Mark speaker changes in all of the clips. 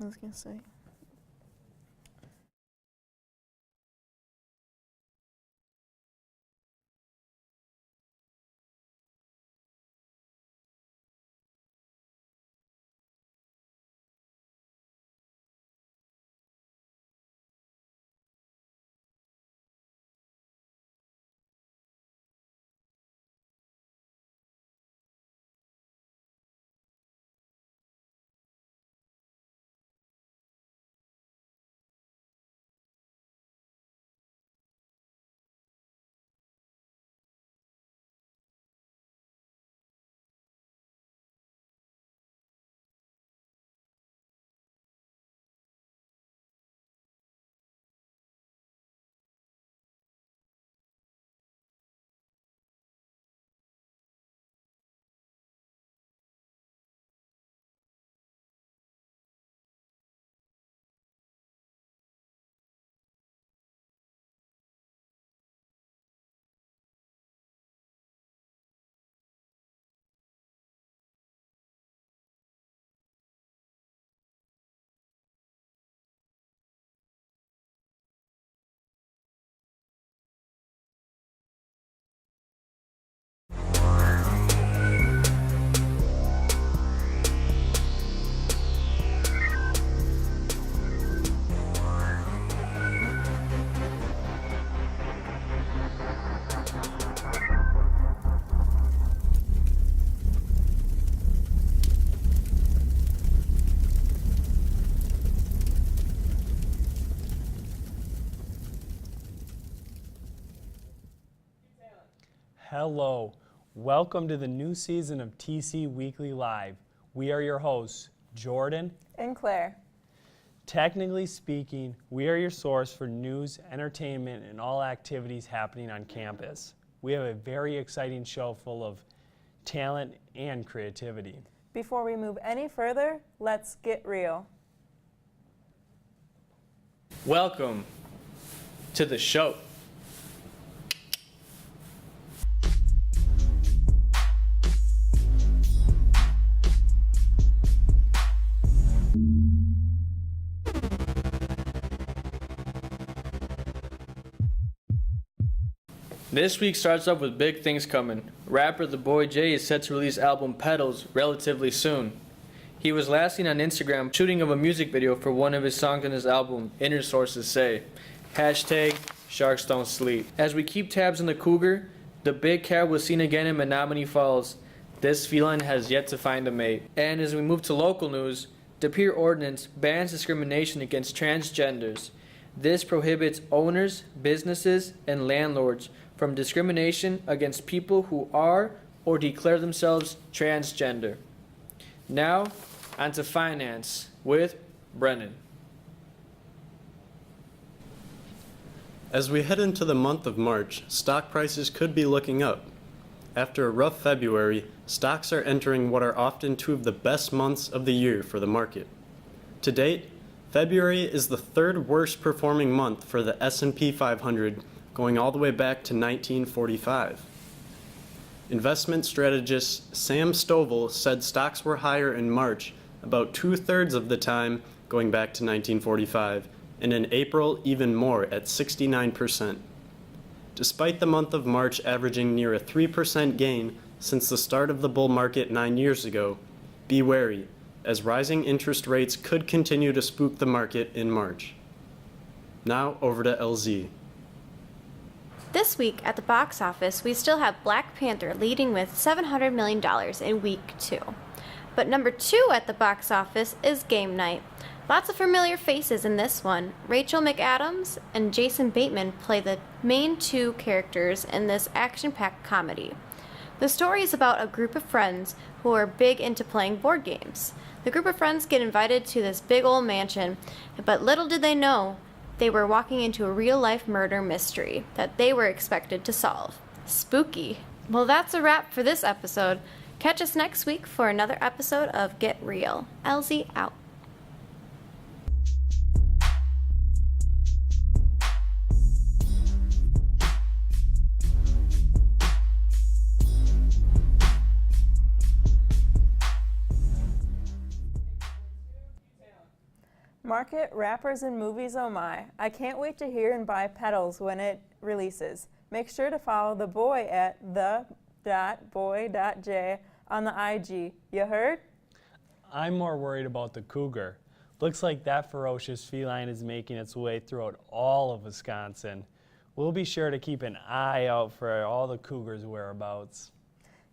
Speaker 1: I was gonna say.
Speaker 2: Hello, welcome to the new season of TC Weekly Live. We are your hosts, Jordan
Speaker 1: And Claire.
Speaker 2: Technically speaking, we are your source for news, entertainment, and all activities happening on campus. We have a very exciting show full of talent and creativity.
Speaker 1: Before we move any further, let's get real.
Speaker 3: Welcome to the show. This week starts off with big things coming. Rapper The Boy J is set to release album Petals relatively soon. He was last seen on Instagram shooting of a music video for one of his songs on his album, Inner Sources Say. Hashtag Sharks Don't Sleep. As we keep tabs on the cougar, the big cat was seen again in Menominee Falls. This feline has yet to find a mate. And as we move to local news, the Pier Ordinance bans discrimination against transgenders. This prohibits owners, businesses, and landlords from discrimination against people who are or declare themselves transgender. Now, onto finance with Brennan.
Speaker 4: As we head into the month of March, stock prices could be looking up. After a rough February, stocks are entering what are often two of the best months of the year for the market. To date, February is the third worst performing month for the S&P 500, going all the way back to 1945. Investment strategist Sam Stovall said stocks were higher in March about 2/3 of the time going back to 1945, and in April even more at 69%. Despite the month of March averaging near a 3% gain since the start of the bull market 9 years ago, be wary, as rising interest rates could continue to spook the market in March. Now over to LZ.
Speaker 5: This week at the box office, we still have Black Panther leading with $700 million in week 2. But number 2 at the box office is Game Night. Lots of familiar faces in this one. Rachel McAdams and Jason Bateman play the main 2 characters in this action-packed comedy. The story is about a group of friends who are big into playing board games. The group of friends get invited to this big old mansion, but little did they know they were walking into a real-life murder mystery that they were expected to solve. Spooky. Well, that's a wrap for this episode. Catch us next week for another episode of Get Real. LZ out.
Speaker 1: Market, rappers, and movies, oh my. I can't wait to hear and buy Petals when it releases. Make sure to follow the boy at the.boy.j on the IG. You heard?
Speaker 2: I'm more worried about the cougar. Looks like that ferocious feline is making its way throughout all of Wisconsin. We'll be sure to keep an eye out for all the cougars' whereabouts.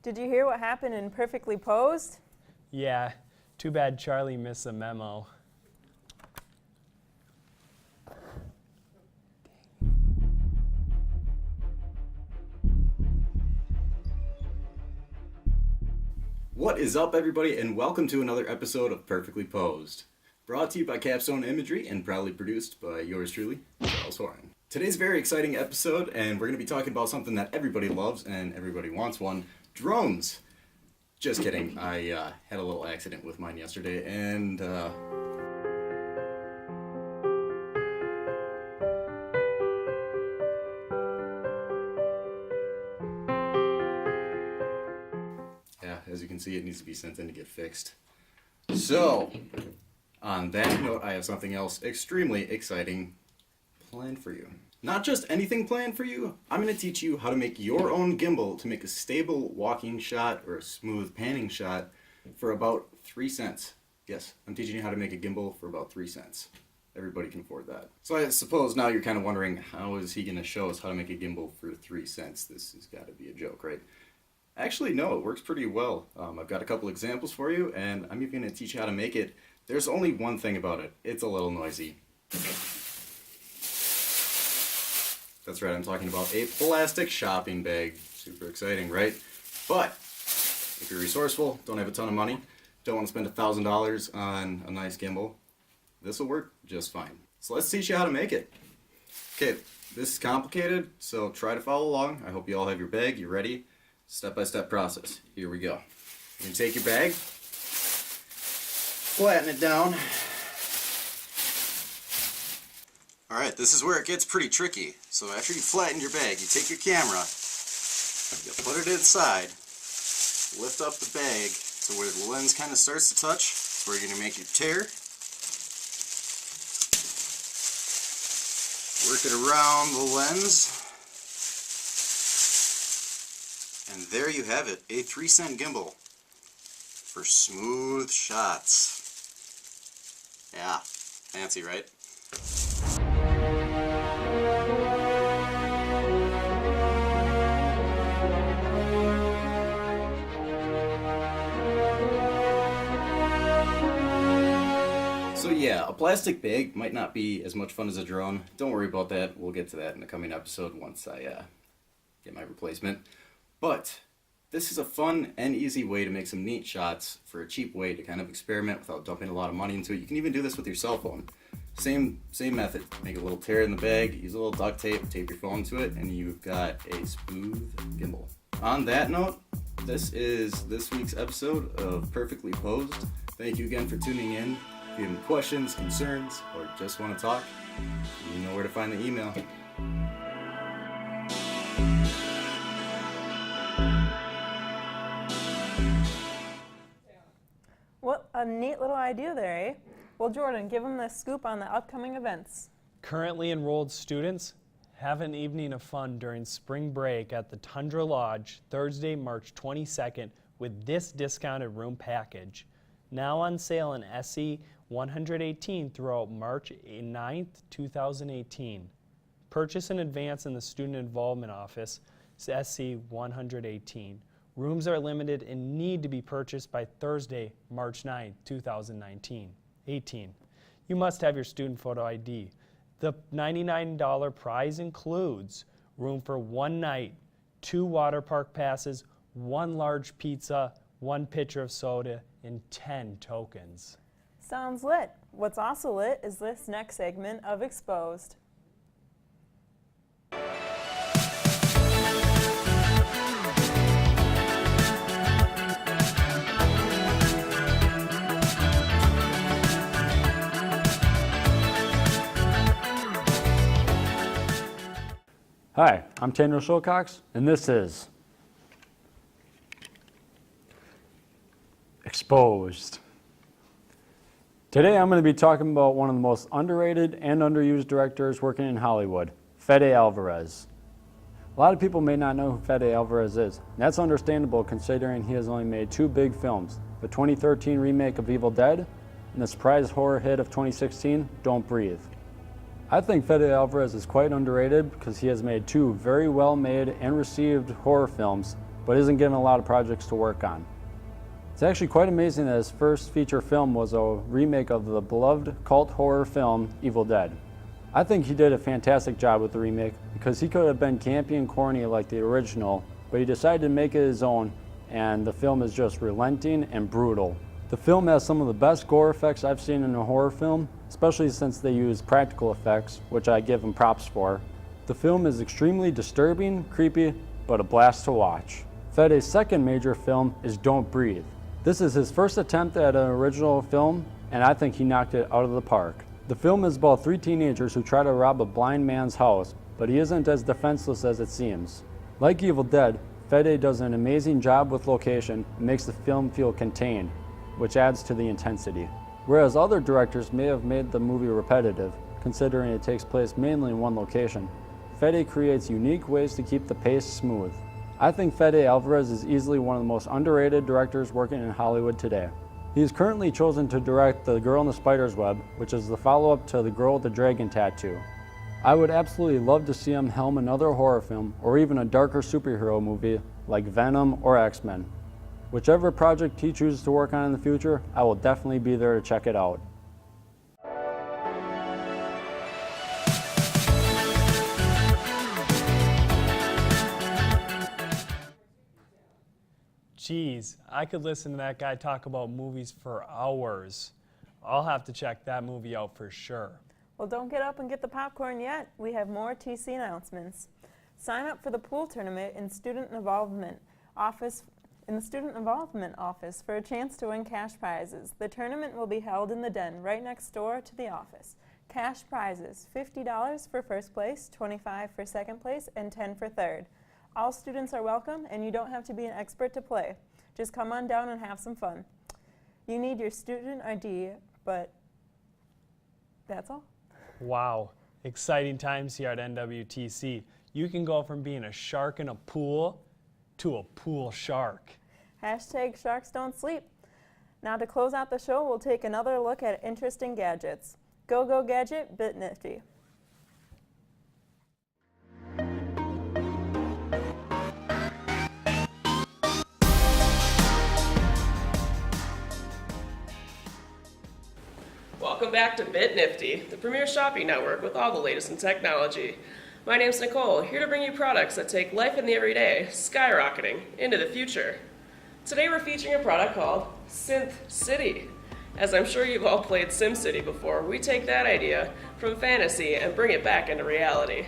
Speaker 1: Did you hear what happened in Perfectly Posed?
Speaker 2: Yeah, too bad Charlie missed the memo.
Speaker 6: What is up, everybody, and welcome to another episode of Perfectly Posed. Brought to you by Capstone Imagery and proudly produced by yours truly, Charles Horan. Today's a very exciting episode, and we're going to be talking about something that everybody loves and everybody wants one, drones. Just kidding, I had a little accident with mine yesterday, and as you can see, it needs to be sent in to get fixed. So, on that note, I have something else extremely exciting planned for you. Not just anything planned for you, I'm going to teach you how to make your own gimbal to make a stable walking shot or a smooth panning shot for about 3 cents. Yes, I'm teaching you how to make a gimbal for about 3 cents. Everybody can afford that. So I suppose now you're kind of wondering, how is he going to show us how to make a gimbal for 3 cents? This has got to be a joke, right? Actually, no, it works pretty well. I've got a couple examples for you, and I'm even going to teach you how to make it. There's only one thing about it. It's a little noisy. That's right, I'm talking about a plastic shopping bag. Super exciting, right? But if you're resourceful, don't have a ton of money, don't want to spend $1,000 on a nice gimbal, this will work just fine. So let's teach you how to make it. Okay, this is complicated, so try to follow along. I hope you all have your bag, you're ready. Step-by-step process. Here we go. You're going to take your bag, flatten it down. Alright, this is where it gets pretty tricky. So after you flatten your bag, you take your camera, you put it inside, lift up the bag to where the lens kind of starts to touch, where you're going to make your tear. Work it around the lens. And there you have it, a 3-cent gimbal for smooth shots. Yeah, fancy, right? So yeah, a plastic bag might not be as much fun as a drone. Don't worry about that. We'll get to that in the coming episode once I get my replacement. But this is a fun and easy way to make some neat shots for a cheap way to kind of experiment without dumping a lot of money into it. You can even do this with your cell phone. Same method. Make a little tear in the bag, use a little duct tape, tape your phone to it, and you've got a smooth gimbal. On that note, this is this week's episode of Perfectly Posed. Thank you again for tuning in. If you have any questions, concerns, or just want to talk, you know where to find the email.
Speaker 1: What a neat little idea there, eh? Well, Jordan, give them the scoop on the upcoming events.
Speaker 2: Currently enrolled students have an evening of fun during spring break at the Tundra Lodge Thursday, March 22nd with this discounted room package. Now on sale in SE 118 throughout March 9th, 2018. Purchase in advance in the Student Involvement Office, SE 118. Rooms are limited and need to be purchased by Thursday, March 9, 2018. You must have your student photo ID. The $99 prize includes room for 1 night, 2 water park passes, 1 large pizza, 1 pitcher of soda, and 10 tokens.
Speaker 1: Sounds lit. What's also lit is this next segment of Exposed.
Speaker 7: Hi, I'm Tanner Shilcox, and this is Exposed. Today I'm going to be talking about one of the most underrated and underused directors working in Hollywood, Fede Alvarez. A lot of people may not know who Fede Alvarez is, and that's understandable considering he has only made 2 big films, the 2013 remake of Evil Dead and the surprise horror hit of 2016, Don't Breathe. I think Fede Alvarez is quite underrated because he has made 2 very well made and received horror films, but isn't given a lot of projects to work on. It's actually quite amazing that his first feature film was a remake of the beloved cult horror film Evil Dead. I think he did a fantastic job with the remake because he could have been campy and corny like the original, but he decided to make it his own, and the film is just relenting and brutal. The film has some of the best gore effects I've seen in a horror film, especially since they use practical effects, which I give them props for. The film is extremely disturbing, creepy, but a blast to watch. Fede's second major film is Don't Breathe. This is his first attempt at an original film, and I think he knocked it out of the park. The film is about 3 teenagers who try to rob a blind man's house, but he isn't as defenseless as it seems. Like Evil Dead, Fede does an amazing job with location and makes the film feel contained, which adds to the intensity. Whereas other directors may have made the movie repetitive, considering it takes place mainly in one location, Fede creates unique ways to keep the pace smooth. I think Fede Alvarez is easily one of the most underrated directors working in Hollywood today. He is currently chosen to direct The Girl in the Spider's Web, which is the follow-up to The Girl with the Dragon Tattoo. I would absolutely love to see him helm another horror film or even a darker superhero movie like Venom or X-Men. Whichever project he chooses to work on in the future, I will definitely be there to check it out.
Speaker 2: Geez, I could listen to that guy talk about movies for hours. I'll have to check that movie out for sure.
Speaker 1: Well, don't get up and get the popcorn yet. We have more TC announcements. Sign up for the pool tournament in the Student Involvement Office for a chance to win cash prizes. The tournament will be held in the den right next door to the office. Cash prizes, $50 for first place, $25 for second place, and $10 for third. All students are welcome, and you don't have to be an expert to play. Just come on down and have some fun. You need your student ID, but that's all.
Speaker 2: Wow, exciting times here at NWTC. You can go from being a shark in a pool to a pool shark.
Speaker 1: Hashtag sharks don't sleep. Now to close out the show, we'll take another look at interesting gadgets. Go gadget, Bitnifty.
Speaker 8: Welcome back to Bitnifty, the premier shopping network with all the latest in technology. My name's Nicole, here to bring you products that take life in the everyday skyrocketing into the future. Today we're featuring a product called Synth City. As I'm sure you've all played SimCity before, we take that idea from fantasy and bring it back into reality.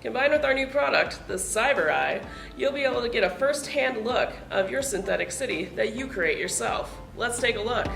Speaker 8: Combined with our new product, the Cyber Eye, you'll be able to get a first-hand look of your synthetic city that you create yourself. Let's take a look.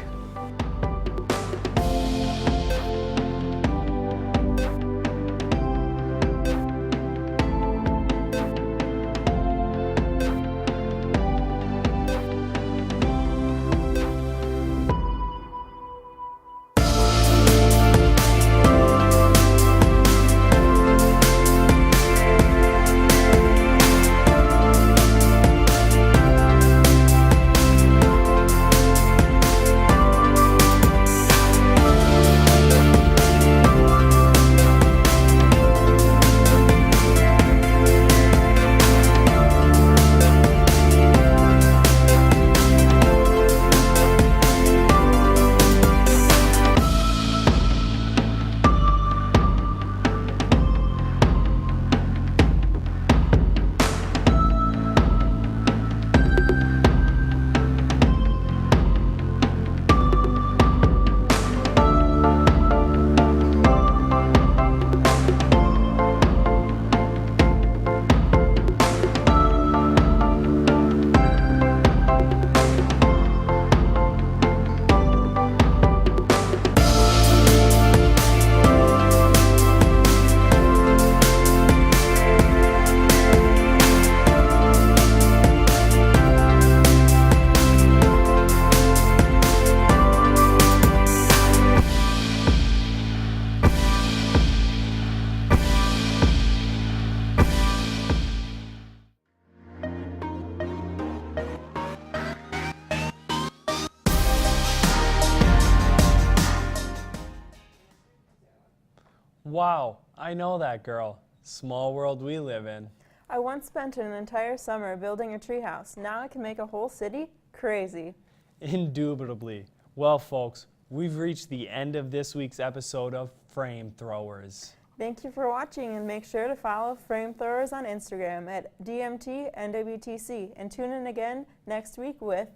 Speaker 2: Wow, I know that girl. Small world we live in.
Speaker 1: I once spent an entire summer building a treehouse. Now I can make a whole city? Crazy.
Speaker 2: Indubitably. Well, folks, we've reached the end of this week's episode of Frame Throwers.
Speaker 1: Thank you for watching, and make sure to follow Frame Throwers on Instagram at DMTNWTC, and tune in again next week with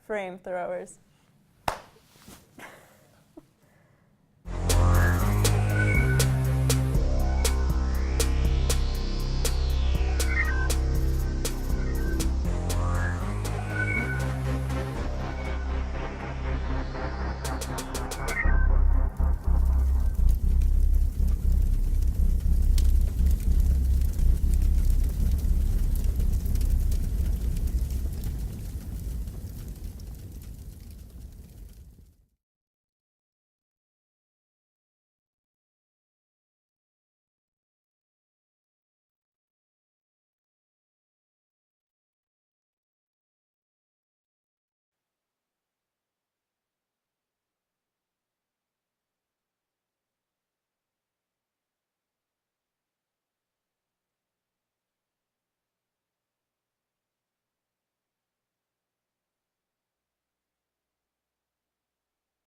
Speaker 1: Frame Throwers.